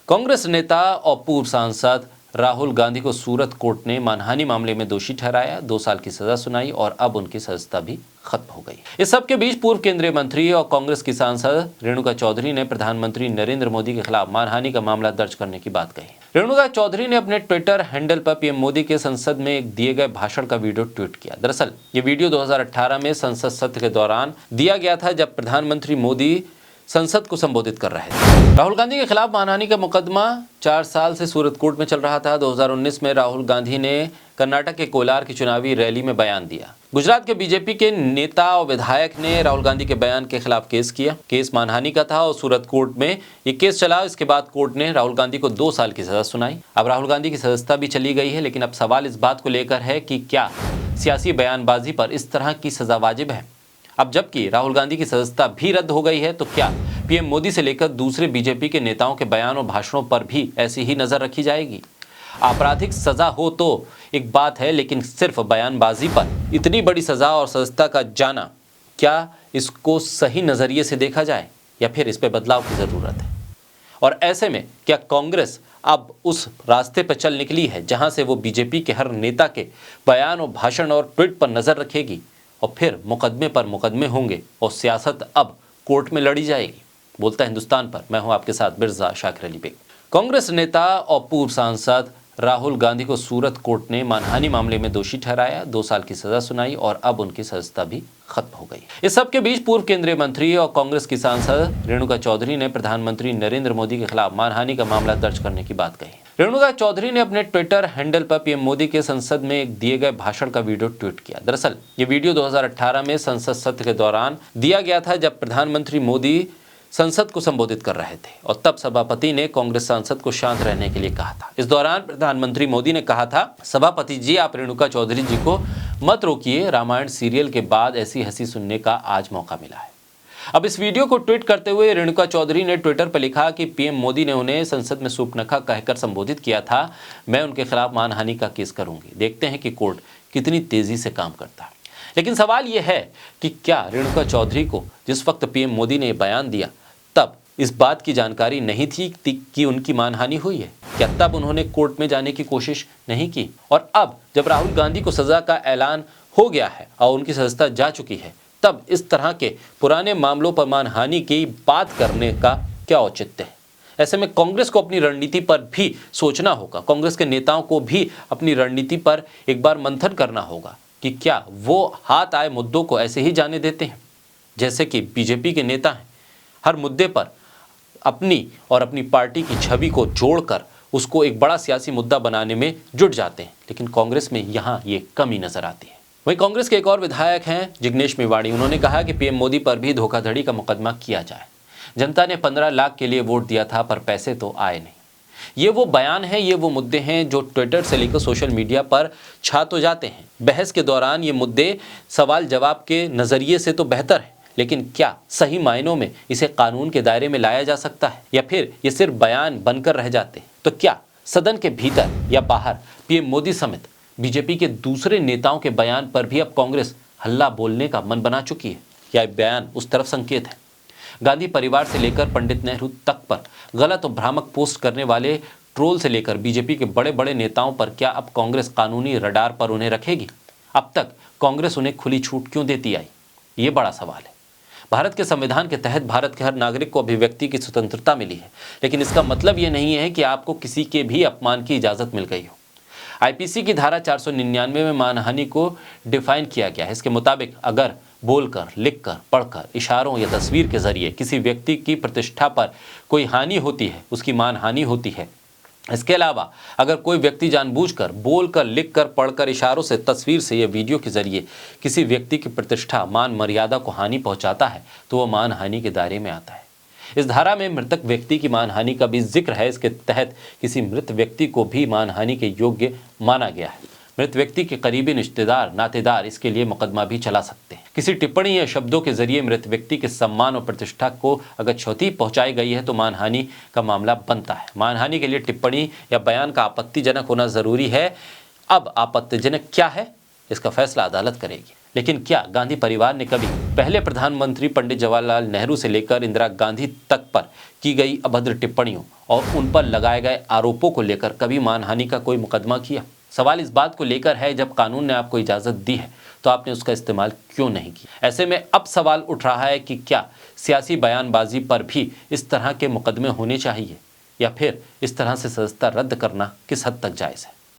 कांग्रेस नेता और पूर्व सांसद राहुल गांधी को सूरत कोर्ट ने मानहानि मामले में दोषी ठहराया, 2 साल की सजा सुनाई और अब उनकी सजा भी खत्म हो गई। इस सब के बीच पूर्व केंद्रीय मंत्री और कांग्रेस की सांसद रेणुका चौधरी ने प्रधानमंत्री नरेंद्र मोदी के खिलाफ मानहानि का मामला दर्ज करने की बात कही। रेणुका चौधरी ने अपने ट्विटर हैंडल पर पीएम मोदी के संसद में एक दिए गए भाषण का वीडियो ट्वीट किया। दरअसल ये वीडियो 2018 में संसद सत्र के दौरान दिया गया था, जब प्रधानमंत्री मोदी संसद को संबोधित कर रहे थे। राहुल गांधी के खिलाफ मानहानि का मुकदमा 4 साल से सूरत कोर्ट में चल रहा था। 2019 में राहुल गांधी ने कर्नाटक के कोलार की चुनावी रैली में बयान दिया। गुजरात के बीजेपी के नेता और विधायक ने राहुल गांधी के बयान के खिलाफ केस किया। केस मानहानि का था और सूरत कोर्ट में ये केस चला। इसके बाद कोर्ट ने राहुल गांधी को 2 साल की सजा सुनाई। अब राहुल गांधी की सजा भी चली गई है, लेकिन अब सवाल इस बात को लेकर है कि क्या सियासी बयानबाजी पर इस तरह की सजा वाजिब है। अब जबकि राहुल गांधी की सजा भी रद्द हो गई है, तो क्या पीएम मोदी से लेकर दूसरे बीजेपी के नेताओं के बयान और भाषणों पर भी ऐसी ही नजर रखी जाएगी? आपराधिक सजा हो तो एक बात है, लेकिन सिर्फ बयानबाजी पर इतनी बड़ी सजा और सजा का जाना, क्या इसको सही नजरिए से देखा जाए या फिर इस पर बदलाव की जरूरत है? और ऐसे में क्या कांग्रेस अब उस रास्ते पर चल निकली है जहां से वो बीजेपी के हर नेता के बयान और भाषण और ट्वीट पर नजर रखेगी और फिर मुकदमे पर मुकदमे होंगे और सियासत अब कोर्ट में लड़ी जाएगी? बोलता हिंदुस्तान पर मैं हूं आपके साथ मिर्जा शाकिर अली बेग। कांग्रेस नेता और पूर्व सांसद राहुल गांधी को सूरत कोर्ट ने मानहानि मामले में दोषी ठहराया, 2 साल की सजा सुनाई और अब उनकी सजा भी खत्म हो गई। इस सब के बीच पूर्व केंद्रीय मंत्री और कांग्रेस की सांसद रेणुका चौधरी ने प्रधानमंत्री नरेंद्र मोदी के खिलाफ मानहानि का मामला दर्ज करने की बात कही। रेणुका चौधरी ने अपने ट्विटर हैंडल पर पीएम मोदी के संसद में एक दिए गए भाषण का वीडियो ट्वीट किया। दरअसल ये वीडियो 2018 में संसद सत्र के दौरान दिया गया था, जब प्रधानमंत्री मोदी संसद को संबोधित कर रहे थे और तब सभापति ने कांग्रेस सांसद को शांत रहने के लिए कहा था। इस दौरान प्रधानमंत्री मोदी ने कहा था, सभापति जी आप रेणुका चौधरी जी को मत रोकिए, रामायण सीरियल के बाद ऐसी हंसी सुनने का आज मौका मिला है। अब इस वीडियो को ट्वीट करते हुए रेणुका चौधरी ने ट्विटर पर लिखा कि पीएम मोदी ने उन्हें संसद में सूपनखा कहकर संबोधित किया था, मैं उनके खिलाफ मानहानि का केस करूंगी। देखते हैं कि कोर्ट कितनी तेजी से काम करता है। लेकिन सवाल यह है कि क्या रेणुका चौधरी को जिस वक्त पीएम मोदी ने बयान दिया तब इस बात की जानकारी नहीं थी कि उनकी मानहानि हुई है? क्या तब उन्होंने कोर्ट में जाने की कोशिश नहीं की? और अब जब राहुल गांधी को सजा का ऐलान हो गया है और उनकी सजा जा चुकी है, तब इस तरह के पुराने मामलों पर मानहानि की बात करने का क्या औचित्य है? ऐसे में कांग्रेस को अपनी रणनीति पर भी सोचना होगा। कांग्रेस के नेताओं को भी अपनी रणनीति पर एक बार मंथन करना होगा कि क्या वो हाथ आए मुद्दों को ऐसे ही जाने देते हैं जैसे कि बीजेपी के नेता हैं, हर मुद्दे पर अपनी और अपनी पार्टी की छवि को जोड़कर उसको एक बड़ा सियासी मुद्दा बनाने में जुट जाते हैं। लेकिन कांग्रेस में यहाँ ये कमी नजर आती है। वहीं कांग्रेस के एक और विधायक हैं जिग्नेश मेवाड़ी, उन्होंने कहा कि पीएम मोदी पर भी धोखाधड़ी का मुकदमा किया जाए। जनता ने 15 लाख के लिए वोट दिया था पर पैसे तो आए नहीं। ये वो बयान है, ये वो मुद्दे हैं जो ट्विटर से लेकर सोशल मीडिया पर छा तो जाते हैं। बहस के दौरान ये मुद्दे सवाल जवाब के नजरिए से तो बेहतर है, लेकिन क्या सही मायनों में इसे कानून के दायरे में लाया जा सकता है या फिर ये सिर्फ बयान बनकर रह जाते हैं? तो क्या सदन के भीतर या बाहर पीएम मोदी समेत बीजेपी के दूसरे नेताओं के बयान पर भी अब कांग्रेस हल्ला बोलने का मन बना चुकी है? क्या बयान उस तरफ संकेत है? गांधी परिवार से लेकर पंडित नेहरू तक पर गलत और भ्रामक पोस्ट करने वाले ट्रोल से लेकर बीजेपी के बड़े बड़े नेताओं पर क्या अब कांग्रेस कानूनी रडार पर उन्हें रखेगी? अब तक कांग्रेस उन्हें खुली छूट क्यों देती आई? ये बड़ा सवाल है। भारत के संविधान के तहत भारत के हर नागरिक को अभिव्यक्ति की स्वतंत्रता मिली है, लेकिन इसका मतलब ये नहीं है कि आपको किसी के भी अपमान की इजाजत मिल गई हो। आईपीसी की धारा 499 में मानहानि को डिफाइन किया गया है। इसके मुताबिक अगर बोलकर, लिखकर, पढ़कर, इशारों या तस्वीर के जरिए किसी व्यक्ति की प्रतिष्ठा पर कोई हानि होती है, उसकी मानहानि होती है। इसके अलावा अगर कोई व्यक्ति जानबूझकर, बोलकर, लिखकर, पढ़कर, इशारों से, तस्वीर से या वीडियो के जरिए किसी व्यक्ति की प्रतिष्ठा, मान मर्यादा को हानि पहुंचाता है तो वह मानहानि के दायरे में आता है। इस धारा में मृतक व्यक्ति की मानहानि का भी जिक्र है। इसके तहत किसी मृत व्यक्ति को भी मानहानि के योग्य माना गया है। मृत व्यक्ति के करीबी रिश्तेदार, नातेदार इसके लिए मुकदमा भी चला सकते हैं। किसी टिप्पणी या शब्दों के जरिए मृत व्यक्ति के सम्मान और प्रतिष्ठा को अगर क्षति पहुंचाई गई है तो मानहानि का मामला बनता है। मानहानि के लिए टिप्पणी या बयान का आपत्तिजनक होना जरूरी है। अब आपत्तिजनक क्या है, इसका फैसला अदालत करेगी। लेकिन क्या गांधी परिवार ने कभी पहले प्रधानमंत्री पंडित जवाहरलाल नेहरू से लेकर इंदिरा गांधी तक पर की गई अभद्र टिप्पणियों और उन पर लगाए गए आरोपों को लेकर कभी मानहानि का कोई मुकदमा किया? सवाल इस बात को लेकर है, जब कानून ने आपको इजाजत दी है तो आपने उसका इस्तेमाल क्यों नहीं किया? ऐसे में अब सवाल उठ रहा है कि क्या सियासी बयानबाजी पर भी इस तरह के मुकदमे होने चाहिए, या फिर इस तरह से सदस्यता रद्द करना किस हद तक जायज़ है?